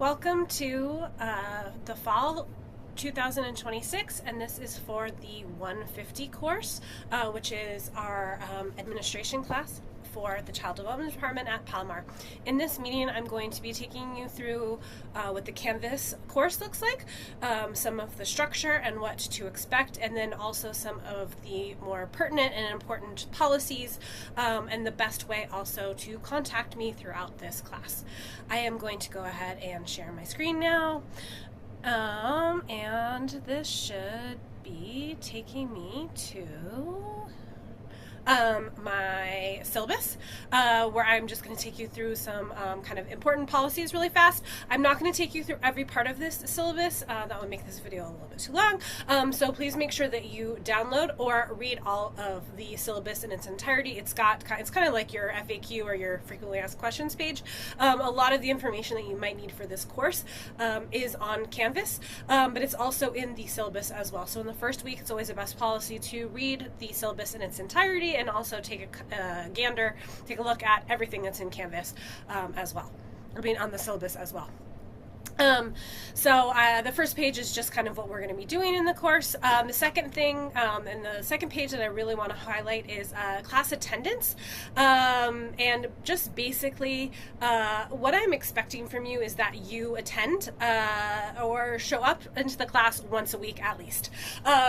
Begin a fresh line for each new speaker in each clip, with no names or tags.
Welcome to the fall 2026, and this is for the 150 course, which is our administration class for the Child Development Department at Palomar. In this meeting, I'm going to be taking you through what the Canvas course looks like, some of the structure and what to expect, and then also some of the more pertinent and important policies, and the best way also to contact me throughout this class. I am going to go ahead and share my screen now, and this should be taking me to my syllabus, where I'm just going to take you through some kind of important policies really fast. I'm not going to take you through every part of this syllabus. That would make this video a little bit too long. So please make sure that you download or read all of the syllabus in its entirety. It's kind of like your FAQ or your frequently asked questions page. A lot of the information that you might need for this course is on Canvas, but it's also in the syllabus as well. So in the first week, it's always a best policy to read the syllabus in its entirety and also take a gander, take a look at everything that's in Canvas as well, on the syllabus as well. So the first page is just kind of what we're going to be doing in the course. The second thing, and the second page that I really want to highlight is class attendance. And just basically what I'm expecting from you is that you attend or show up into the class once a week at least.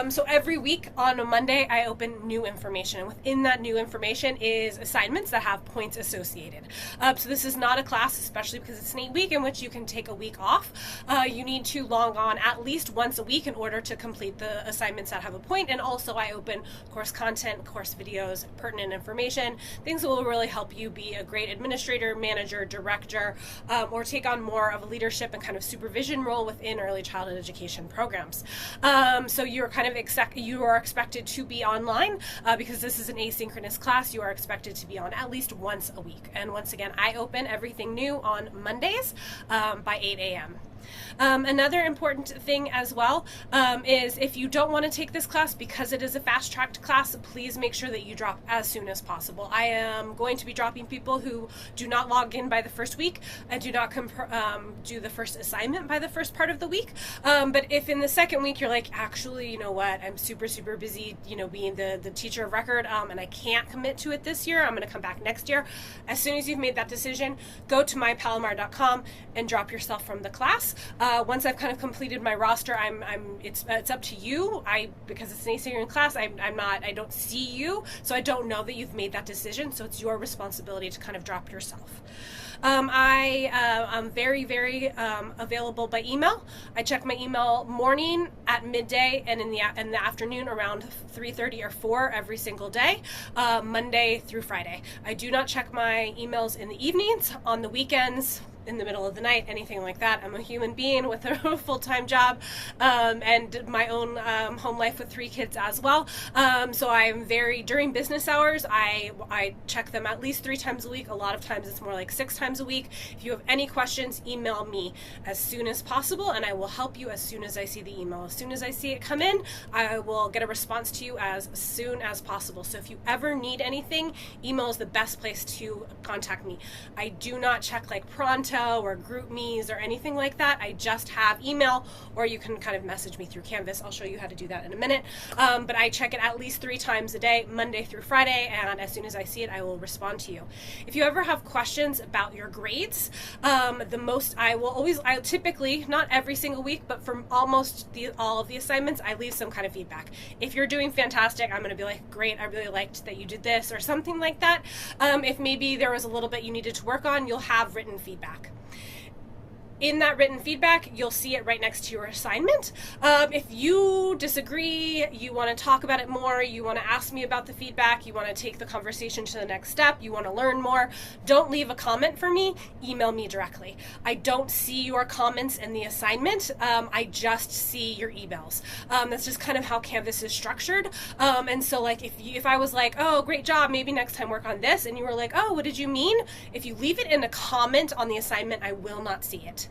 So every week on a Monday, I open new information. And within that new information is assignments that have points associated. So this is not a class, especially because it's an 8-week in which you can take a week off. You need to log on at least once a week in order to complete the assignments that have a point. And also I open course content, course videos, pertinent information, things that will really help you be a great administrator, manager, director, or take on more of a leadership and kind of supervision role within early childhood education programs. So you're kind of you are expected to be online because this is an asynchronous class. You are expected to be on at least once a week. And once again, I open everything new on Mondays by 8 a.m. Another important thing as well is if you don't want to take this class because it is a fast-tracked class, please make sure that you drop as soon as possible. I am going to be dropping people who do not log in by the first week and do not do the first assignment by the first part of the week. But if in the second week you're like, actually, you know what, I'm super busy, being the teacher of record, and I can't commit to it this year, I'm going to come back next year. As soon as you've made that decision, go to mypalomar.com and drop yourself from the class. Once I've kind of completed my roster, it's up to you. Because it's an asynchronous class, I don't see you, so I don't know that you've made that decision. So it's your responsibility to kind of drop yourself. I'm very available by email. I check my email morning, at midday, and in the afternoon around 3:30 or 4 every single day, Monday through Friday. I do not check my emails in the evenings, on the weekends, in the middle of the night, anything like that. I'm a human being with a full-time job and my own home life with 3 kids as well. So I'm during business hours, I check them at least 3 times a week. A lot of times it's more like 6 times a week. If you have any questions, email me as soon as possible and I will help you as soon as I see the email. As soon as I see it come in, I will get a response to you as soon as possible. So if you ever need anything, email is the best place to contact me. I do not check like Pronto or GroupMe's or anything like that. I just have email, or you can kind of message me through Canvas. I'll show you how to do that in a minute. But I check it at least 3 times a day, Monday through Friday, and as soon as I see it, I will respond to you. If you ever have questions about your grades, I typically, not every single week, but from almost all of the assignments, I leave some kind of feedback. If you're doing fantastic, I'm going to be like, great, I really liked that you did this, or something like that. If maybe there was a little bit you needed to work on, you'll have written feedback. In that written feedback, you'll see it right next to your assignment. If you disagree, you want to talk about it more, you want to ask me about the feedback, you want to take the conversation to the next step, you want to learn more, don't leave a comment for me, email me directly. I don't see your comments in the assignment, I just see your emails. That's just kind of how Canvas is structured. And so like if I was like, oh, great job, maybe next time work on this, and you were like, oh, what did you mean? If you leave it in a comment on the assignment, I will not see it.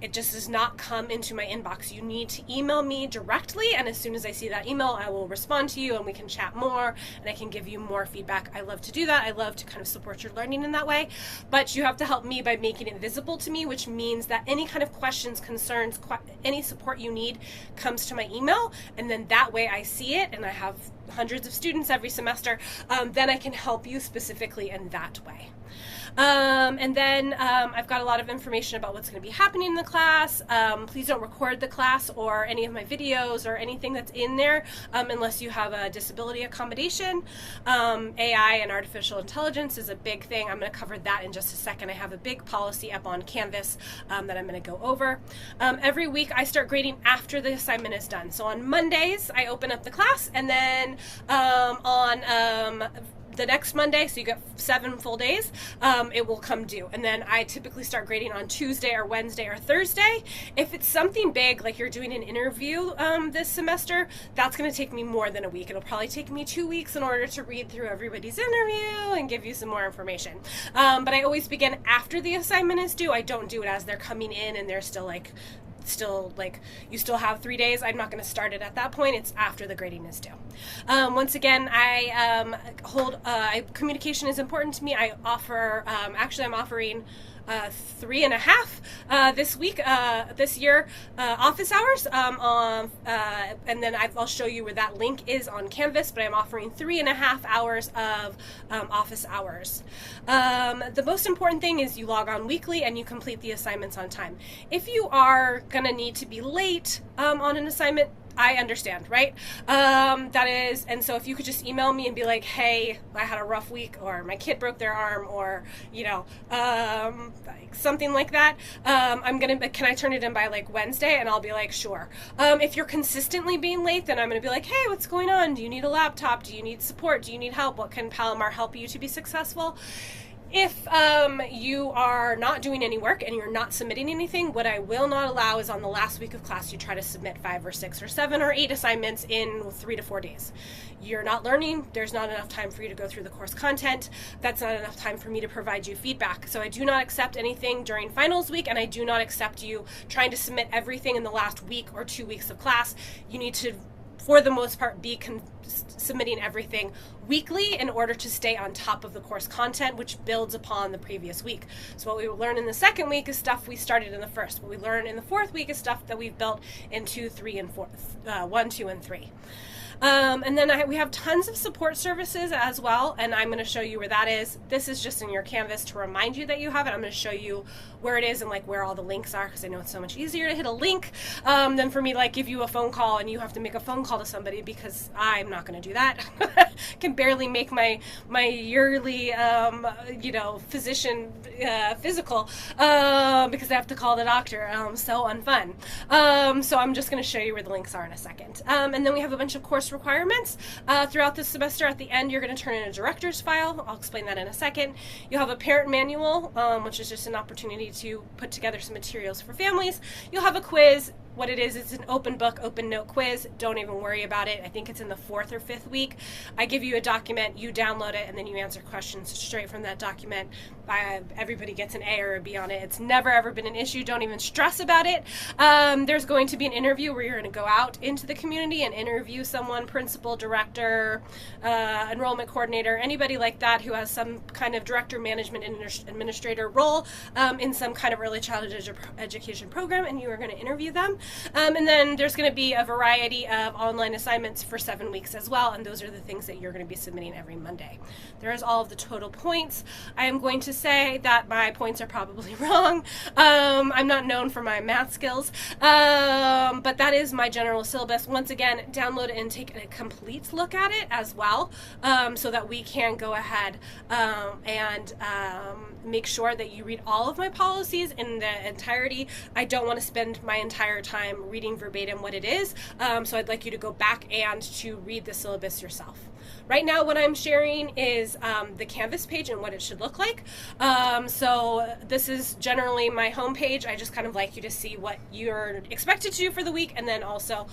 It just does not come into my inbox. You need to email me directly, and as soon as I see that email, I will respond to you and we can chat more and I can give you more feedback. I love to do that. I love to kind of support your learning in that way, but you have to help me by making it visible to me, which means that any kind of questions, concerns, any support you need comes to my email, and then that way I see it, and I have hundreds of students every semester, then I can help you specifically in that way. And then I've got a lot of information about what's going to be happening in the class. Please don't record the class or any of my videos or anything that's in there unless you have a disability accommodation. AI and artificial intelligence is a big thing. I'm going to cover that in just a second. I have a big policy up on Canvas that I'm going to go over. Every week I start grading after the assignment is done. So on Mondays I open up the class, and then on the next Monday, so you get 7 full days, it will come due. And then I typically start grading on Tuesday or Wednesday or Thursday. If it's something big, like you're doing an interview this semester, that's going to take me more than a week. It'll probably take me 2 weeks in order to read through everybody's interview and give you some more information. But I always begin after the assignment is due. I don't do it as they're coming in and they're still you still have 3 days. I'm not going to start it at that point. It's after the grading is due. Once again, communication is important to me. I offer, actually I'm offering 3.5 this year office hours and then I'll show you where that link is on Canvas, but I'm offering 3.5 hours of office hours. The most important thing is you log on weekly and you complete the assignments on time. If you are gonna need to be late on an assignment, I understand, right? And so if you could just email me and be like, hey, I had a rough week, or my kid broke their arm, or, something like that, can I turn it in by like Wednesday? And I'll be like, sure. If you're consistently being late, then I'm gonna be like, hey, what's going on? Do you need a laptop? Do you need support? Do you need help? What can Palomar help you to be successful? If you are not doing any work and you're not submitting anything, what I will not allow is on the last week of class you try to submit 5 or 6 or 7 or 8 assignments in 3 to 4 days. You're not learning. There's not enough time for you to go through the course content. That's not enough time for me to provide you feedback. So I do not accept anything during finals week, and I do not accept you trying to submit everything in the last week or 2 weeks of class. You need to, for the most part, be submitting everything weekly in order to stay on top of the course content, which builds upon the previous week. So what we will learn in the second week is stuff we started in the first. What we learn in the fourth week is stuff that we've built in 2, 3, and 4, 1, 2, and 3. And then we have tons of support services as well, and I'm going to show you where that is. This is just in your Canvas to remind you that you have it. I'm going to show you where it is and like where all the links are, because I know it's so much easier to hit a link than for me to like give you a phone call and you have to make a phone call to somebody, because I'm not going to do that. Can barely make my yearly physician physical because I have to call the doctor. So unfun. So I'm just going to show you where the links are in a second. And then we have a bunch of course requirements throughout the semester. At the end, you're going to turn in a director's file. I'll explain that in a second. You'll have a parent manual, which is just an opportunity to put together some materials for families. You'll have a quiz. What it is, it's an open book, open note quiz. Don't even worry about it. I think it's in the 4th or 5th week. I give you a document, you download it, and then you answer questions straight from that document. Everybody gets an A or a B on it. It's never ever been an issue. Don't even stress about it. There's going to be an interview where you're going to go out into the community and interview someone, principal, director, enrollment coordinator, anybody like that who has some kind of director, management, administrator role in some kind of early childhood education program, and you are going to interview them. And then there's going to be a variety of online assignments for 7 weeks as well, and those are the things that you're going to be submitting every Monday. There is all of the total points. I am going to say that my points are probably wrong. I'm not known for my math skills, but that is my general syllabus. Once again, download it and take a complete look at it as well, so that we can go ahead and make sure that you read all of my policies in the entirety. I don't want to spend my entire time reading verbatim what it is, so I'd like you to go back and to read the syllabus yourself. Right now what I'm sharing is the Canvas page and what it should look like. So this is generally my home page. I just kind of like you to see what you're expected to do for the week, and then also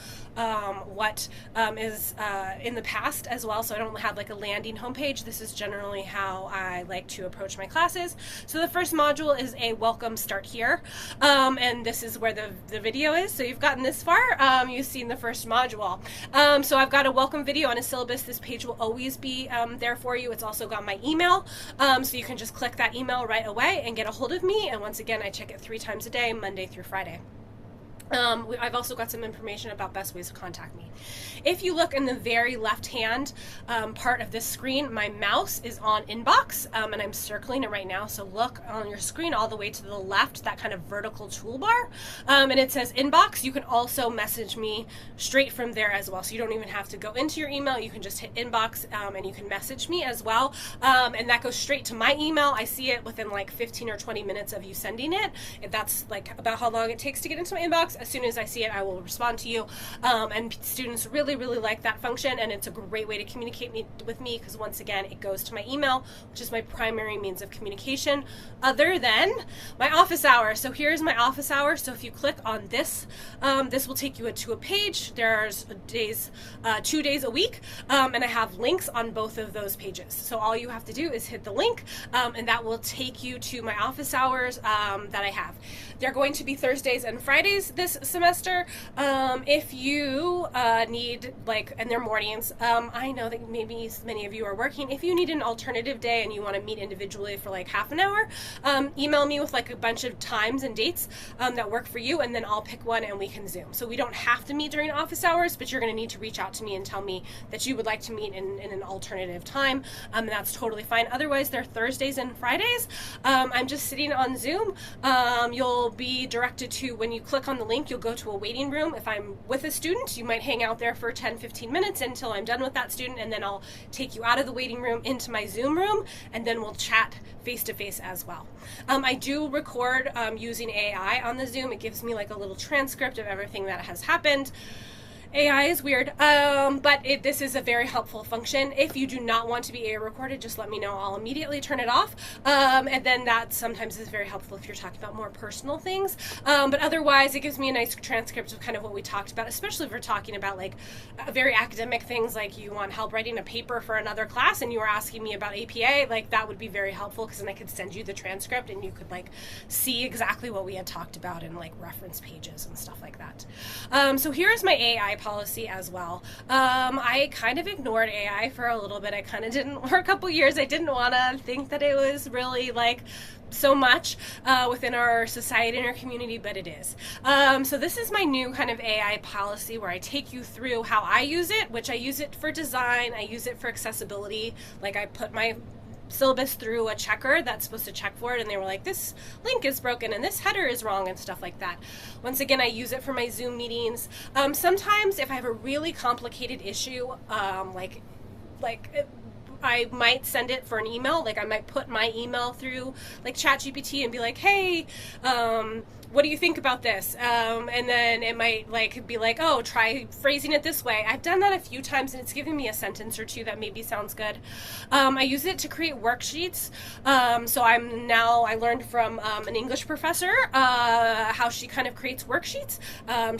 what is in the past as well. So I don't have like a landing homepage. This is generally how I like to approach my classes. So the first module is a welcome start here, and this is where the video is. So you've gotten this far, you've seen the first module. So I've got a welcome video on a syllabus. This page will always be there for you. It's also got my email, so you can just click that email right away and get a hold of me. And once again, I check it 3 times a day, Monday through Friday. I've also got some information about best ways to contact me. If you look in the very left-hand part of this screen, my mouse is on inbox, and I'm circling it right now. So look on your screen all the way to the left, that kind of vertical toolbar, and it says inbox. You can also message me straight from there as well. So you don't even have to go into your email. You can just hit inbox, and you can message me as well, and that goes straight to my email. I see it within like 15 or 20 minutes of you sending it. If that's like about how long it takes to get into my inbox. As soon as I see it, I will respond to you, and students really like that function, and it's a great way to communicate with me, because once again, it goes to my email, which is my primary means of communication other than my office hours. So here's my office hours. So if you click on this, this will take you to a page. There's days, 2 days a week, and I have links on both of those pages. So all you have to do is hit the link, and that will take you to my office hours that I have. They're going to be Thursdays and Fridays this semester. If you need, like, and they're mornings, I know that maybe many of you are working. If you need an alternative day and you want to meet individually for like half an hour, email me with like a bunch of times and dates that work for you, and then I'll pick one and we can Zoom. So we don't have to meet during office hours, but you're going to need to reach out to me and tell me that you would like to meet in an alternative time, and that's totally fine. Otherwise, they're Thursdays and Fridays. I'm just sitting on Zoom. You'll be directed to, when you click on the link, you'll go to a waiting room. If I'm with a student, you might hang out there for 10-15 minutes until I'm done with that student, and then I'll take you out of the waiting room into my Zoom room, and then we'll chat face-to-face as well. I do record using AI on the Zoom. It gives me like a little transcript of everything that has happened. AI is weird, but this is a very helpful function. If you do not want to be AI recorded, just let me know. I'll immediately turn it off, and then that sometimes is very helpful if you're talking about more personal things. But otherwise, it gives me a nice transcript of kind of what we talked about, especially if we're talking about like very academic things, like you want help writing a paper for another class and you were asking me about APA, like that would be very helpful, because then I could send you the transcript and you could like see exactly what we had talked about in like reference pages and stuff like that. So here's my AI policy as well. I kind of ignored AI for a little bit. I kind of didn't, for a couple years, I didn't want to think that it was really like so much within our society and our community, but it is. So this is my new kind of AI policy where I take you through how I use it, which I use it for design, I use it for accessibility. Like I put my syllabus through a checker that's supposed to check for it, and they were like, this link is broken and this header is wrong and stuff like that. Once again, I use it for my Zoom meetings. Sometimes if I have a really complicated issue, I might send it for an email. Like I might put my email through like ChatGPT and be like, hey, what do you think about this? And then it might like be like, oh, try phrasing it this way. I've done that a few times and it's giving me a sentence or two that maybe sounds good. I use it to create worksheets. So I learned from an English professor how she kind of creates worksheets.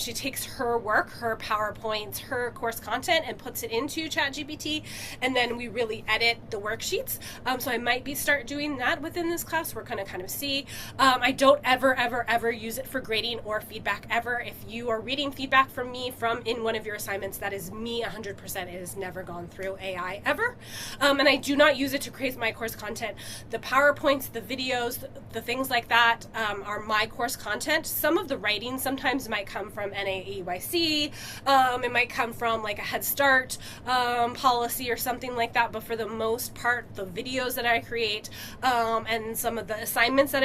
She takes her work, her PowerPoints, her course content, and puts it into ChatGPT, and then we really edit the worksheets. So I might start doing that within this class. We're gonna kind of see. I don't ever use it for grading or feedback ever. If you are reading feedback from me in one of your assignments, that is me 100%. It has never gone through AI ever. And I do not use it to create my course content. The PowerPoints, the videos, the things like that are my course content. Some of the writing sometimes might come from NAEYC. It might come from like a Head Start policy or something like that. But for for the most part, the videos that I create, and some of the assignments that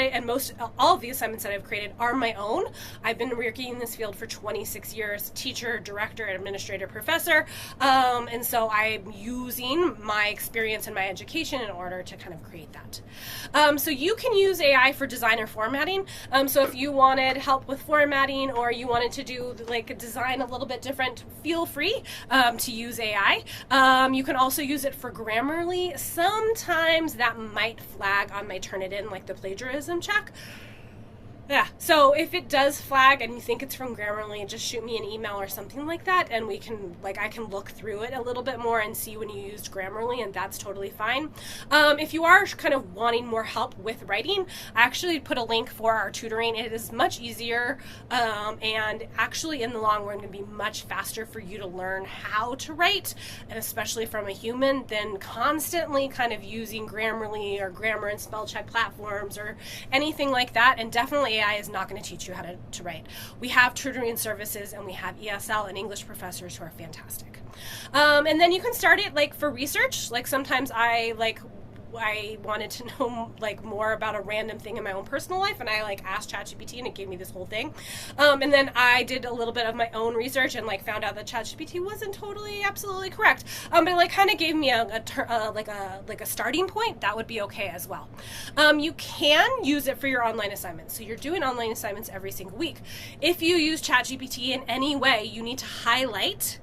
all of the assignments that I've created are my own. I've been working in this field for 26 years, teacher, director, administrator, professor, and so I'm using my experience and my education in order to kind of create that. So you can use AI for design or formatting. So if you wanted help with formatting, or you wanted to do like a design a little bit different, feel free to use AI. You can also use it for Grammarly. Sometimes that might flag on my Turnitin, like the plagiarism check. Yeah, so if it does flag and you think it's from Grammarly, just shoot me an email or something like that, and we can, I can look through it a little bit more and see when you used Grammarly, and that's totally fine. If you are kind of wanting more help with writing, I actually put a link for our tutoring. It is much easier, and actually in the long run going to be much faster for you to learn how to write, and especially from a human, than constantly kind of using Grammarly or grammar and spell check platforms or anything like that. And definitely AI is not going to teach you how to write. We have tutoring services, and we have ESL and English professors who are fantastic. And then you can start it like for research. Like sometimes I wanted to know more about a random thing in my own personal life, and I asked ChatGPT, and it gave me this whole thing. And then I did a little bit of my own research and found out that ChatGPT wasn't totally absolutely correct. But it kind of gave me a starting point. That would be okay as well. You can use it for your online assignments. So you're doing online assignments every single week. If you use ChatGPT in any way, you need to highlight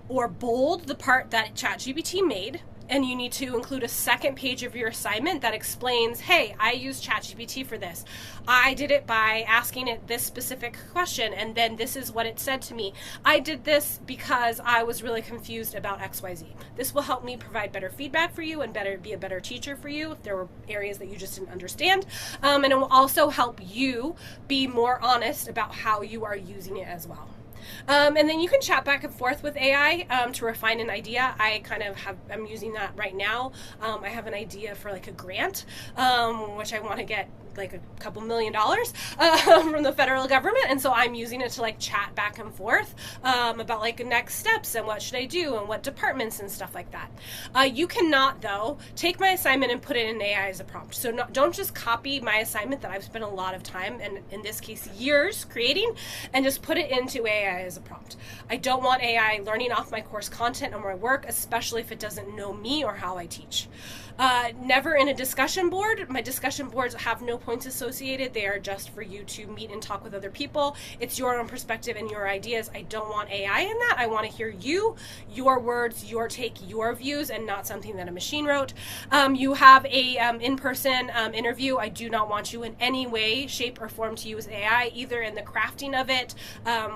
or bold the part that ChatGPT made, and you need to include a second page of your assignment that explains, hey, I used ChatGPT for this. I did it by asking it this specific question, and then this is what it said to me. I did this because I was really confused about XYZ. This will help me provide better feedback for you and be a better teacher for you if there were areas that you just didn't understand. And it will also help you be more honest about how you are using it as well. And then you can chat back and forth with AI to refine an idea. I'm using that right now. I have an idea for a grant, which I want to get a couple $1 million from the federal government, and so I'm using it to chat back and forth about next steps and what should I do and what departments and stuff like that. You cannot though take my assignment and put it in AI as a prompt. So don't just copy my assignment that I've spent a lot of time, and in this case years, creating, and just put it into AI as a prompt. I don't want AI learning off my course content or my work, especially if it doesn't know me or how I teach. Never in a discussion board. My discussion boards have no points associated. They are just for you to meet and talk with other people. It's your own perspective and your ideas. I don't want AI in that. I want to hear you, your words, your take, your views, and not something that a machine wrote. You have a in-person interview. I do not want you in any way, shape, or form to use AI, either in the crafting of it,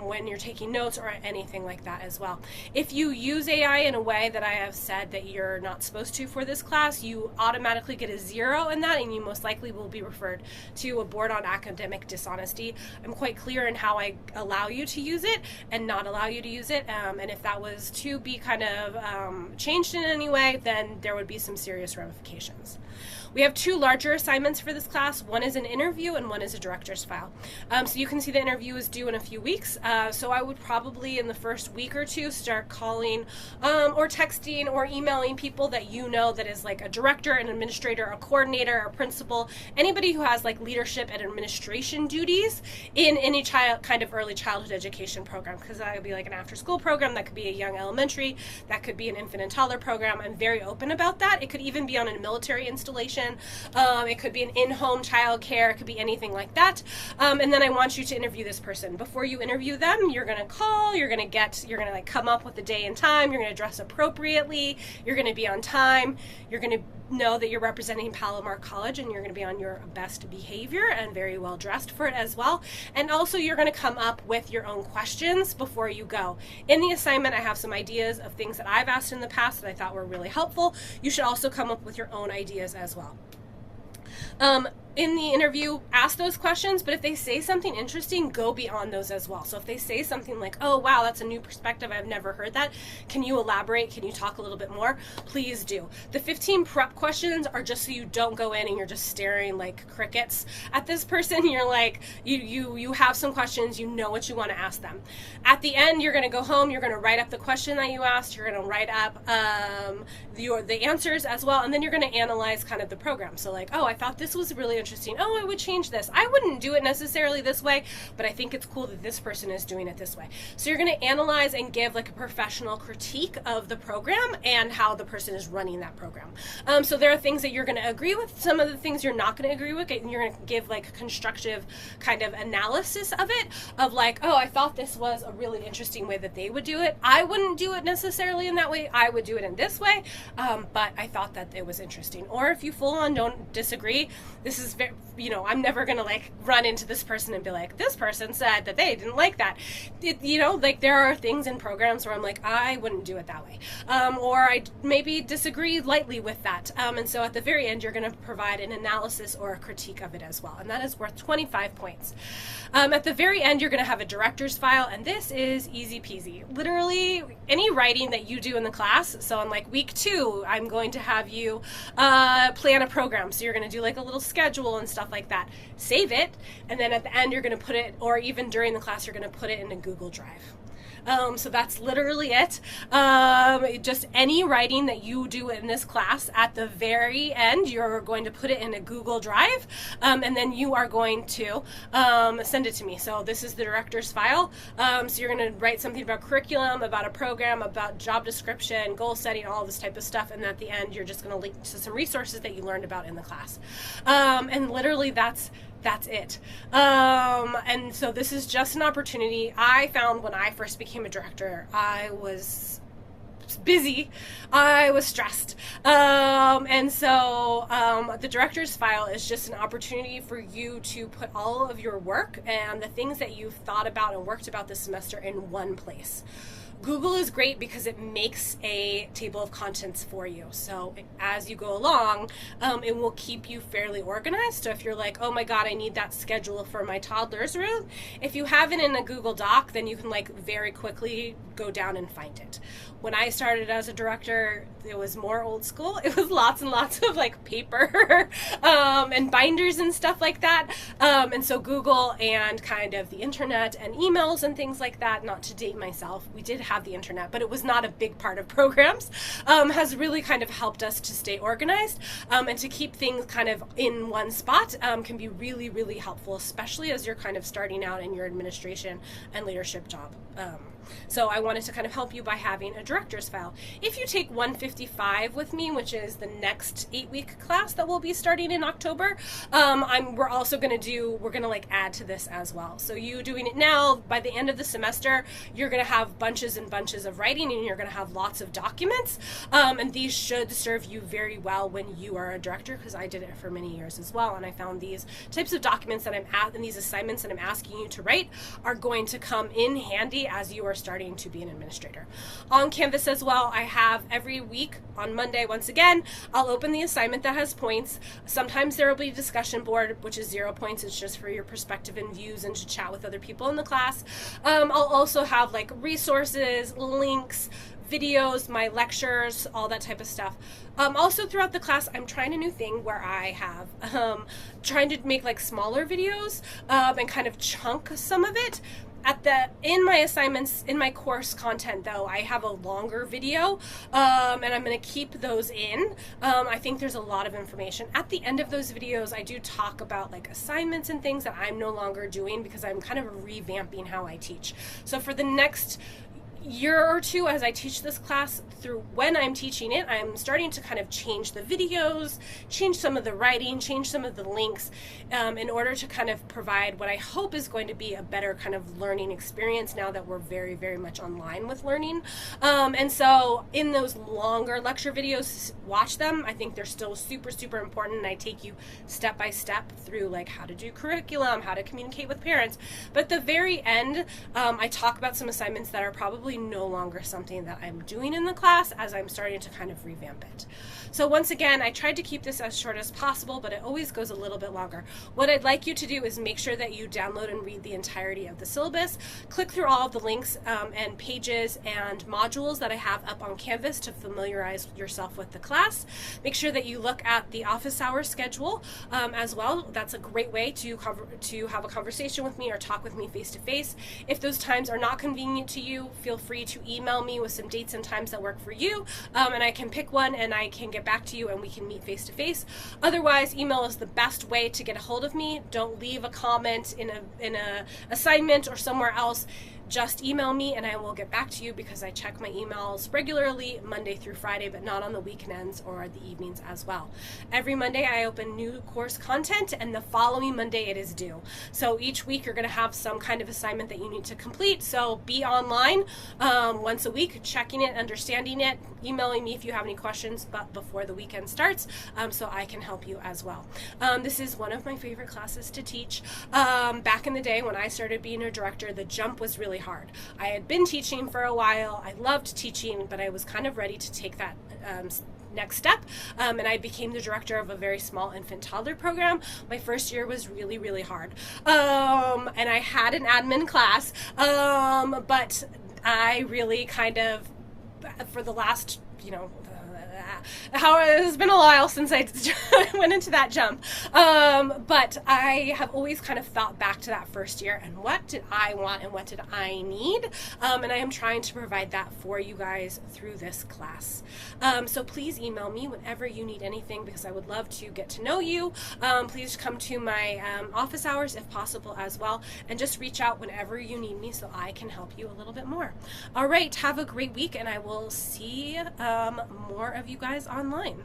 when you're taking notes, or anything like that as well. If you use AI in a way that I have said that you're not supposed to for this class, you automatically get a 0 in that, and you most likely will be referred to a board on academic dishonesty. I'm quite clear in how I allow you to use it and not allow you to use it, and if that was to be kind of changed in any way, then there would be some serious ramifications. We have 2 larger assignments for this class. One is an interview and one is a director's file. So you can see the interview is due in a few weeks. So I would probably in the first week or 2 start calling or texting or emailing people that you know that is a director, an administrator, a coordinator, a principal, anybody who has leadership and administration duties in any kind of early childhood education program, because that would be an after school program, that could be a young elementary, that could be an infant and toddler program. I'm very open about that. It could even be on a military installation. It could be an in-home child care. It could be anything like that. And then I want you to interview this person. Before you interview them, you're going to call, you're going to come up with a day and time, you're going to dress appropriately, you're going to be on time, you're going to know that you're representing Palomar College, and you're going to be on your best behavior and very well dressed for it as well. And also you're going to come up with your own questions before you go. In the assignment, I have some ideas of things that I've asked in the past that I thought were really helpful. You should also come up with your own ideas as well. in the interview, ask those questions, but if they say something interesting, go beyond those as well. So if they say something like, oh, wow, that's a new perspective, I've never heard that, can you elaborate? Can you talk a little bit more? Please do. The 15 prep questions are just so you don't go in and you're just staring like crickets at this person. You're like, you have some questions, you know what you want to ask them. At the end, you're going to go home, you're going to write up the question that you asked, you're going to write up the answers as well, and then you're going to analyze kind of the program. So like, oh, I thought this was really interesting. Oh, I would change this. I wouldn't do it necessarily this way, but I think it's cool that this person is doing it this way. So you're going to analyze and give like a professional critique of the program and how the person is running that program. So there are things that you're going to agree with, some of the things you're not going to agree with, and you're going to give like a constructive kind of analysis of it, of like, oh, I thought this was a really interesting way that they would do it. I wouldn't do it necessarily in that way. I would do it in this way, but I thought that it was interesting. Or if you full on don't disagree, this is very, I'm never going to like run into this person and be like, this person said that they didn't like that. Like there are things in programs where I'm like, I wouldn't do it that way. Or I maybe disagree lightly with that. And so at the very end, you're going to provide an analysis or a critique of it as well. And that is worth 25 points. At the very end, you're going to have a director's file. And this is easy peasy. Literally any writing that you do in the class. So on like week 2, I'm going to have you plan a program. So you're going to do like a little schedule and stuff like that. Save it. And then at the end, you're going to put it, or even during the class, you're going to put it in a Google Drive. So that's literally it. Just any writing that you do in this class, at the very end, you're going to put it in a Google Drive, and then you are going to send it to me. So this is the director's file. So you're going to write something about curriculum, about a program, about job description, goal setting, all this type of stuff. And at the end, you're just going to link to some resources that you learned about in the class. And literally that's it. And so this is just an opportunity. I found when I first became a director, I was busy, I was stressed. And so the director's file is just an opportunity for you to put all of your work and the things that you've thought about and worked about this semester in one place. Google is great because it makes a table of contents for you. So as you go along, it will keep you fairly organized. So if you're like, oh my God, I need that schedule for my toddler's room, if you have it in a Google Doc, then you can like very quickly go down and find it. When I started as a director, it was more old school. It was lots and lots of like paper and binders and stuff like that. And so Google and kind of the internet and emails and things like that, not to date myself, we did have the internet, but it was not a big part of programs, has really kind of helped us to stay organized and to keep things kind of in one spot can be really, really helpful, especially as you're kind of starting out in your administration and leadership job. So I wanted to kind of help you by having a director's file. If you take 155 with me, which is the next 8-week class that we'll be starting in October, we're also going to like add to this as well. So you doing it now, by the end of the semester, you're going to have bunches and bunches of writing, and you're going to have lots of documents. And these should serve you very well when you are a director, because I did it for many years as well. And I found these types of documents that and these assignments that I'm asking you to write are going to come in handy as you are starting to be an administrator. On Canvas as well, I have every week on Monday, once again, I'll open the assignment that has points. Sometimes there will be a discussion board, which is 0 points. It's just for your perspective and views and to chat with other people in the class. I'll also have like resources, links, videos, my lectures, all that type of stuff. Also throughout the class, I'm trying a new thing where I have trying to make like smaller videos and kind of chunk some of it. In my assignments, in my course content though, I have a longer video, and I'm going to keep those in. I think there's a lot of information. At the end of those videos, I do talk about like assignments and things that I'm no longer doing because I'm kind of revamping how I teach. So for the next year or two as I teach this class, through when I'm teaching it, I'm starting to kind of change the videos, change some of the writing, change some of the links in order to kind of provide what I hope is going to be a better kind of learning experience now that we're very, very much online with learning. And so in those longer lecture videos, watch them. I think they're still super, super important, and I take you step by step through like how to do curriculum, how to communicate with parents. But at the very end, I talk about some assignments that are probably actually no longer something that I'm doing in the class, as I'm starting to kind of revamp it. So once again, I tried to keep this as short as possible, but it always goes a little bit longer. What I'd like you to do is make sure that you download and read the entirety of the syllabus. Click through all of the links and pages and modules that I have up on Canvas to familiarize yourself with the class. Make sure that you look at the office hour schedule as well. That's a great way to have a conversation with me or talk with me face to face. If those times are not convenient to you, feel free to email me with some dates and times that work for you, and I can pick one and I can get back to you and we can meet face to face. Otherwise, email is the best way to get a hold of me. Don't leave a comment in a assignment or somewhere else. Just email me and I will get back to you, because I check my emails regularly Monday through Friday, but not on the weekends or the evenings as well. Every Monday I open new course content, and the following Monday it is due. So each week you're going to have some kind of assignment that you need to complete. So be online once a week, checking it, understanding it, emailing me if you have any questions, but before the weekend starts, so I can help you as well. This is one of my favorite classes to teach. Back in the day when I started being a director, the jump was really hard. I had been teaching for a while. I loved teaching, but I was kind of ready to take that next step, and I became the director of a very small infant toddler program. My first year was really, really hard, and I had an admin class, but I really kind of, for the last, it's been a while since I went into that jump, but I have always kind of thought back to that first year and what did I want and what did I need, and I am trying to provide that for you guys through this class. So please email me whenever you need anything, because I would love to get to know you. Please come to my office hours if possible as well, and just reach out whenever you need me so I can help you a little bit more. All right, have a great week, and I will see more of you guys online.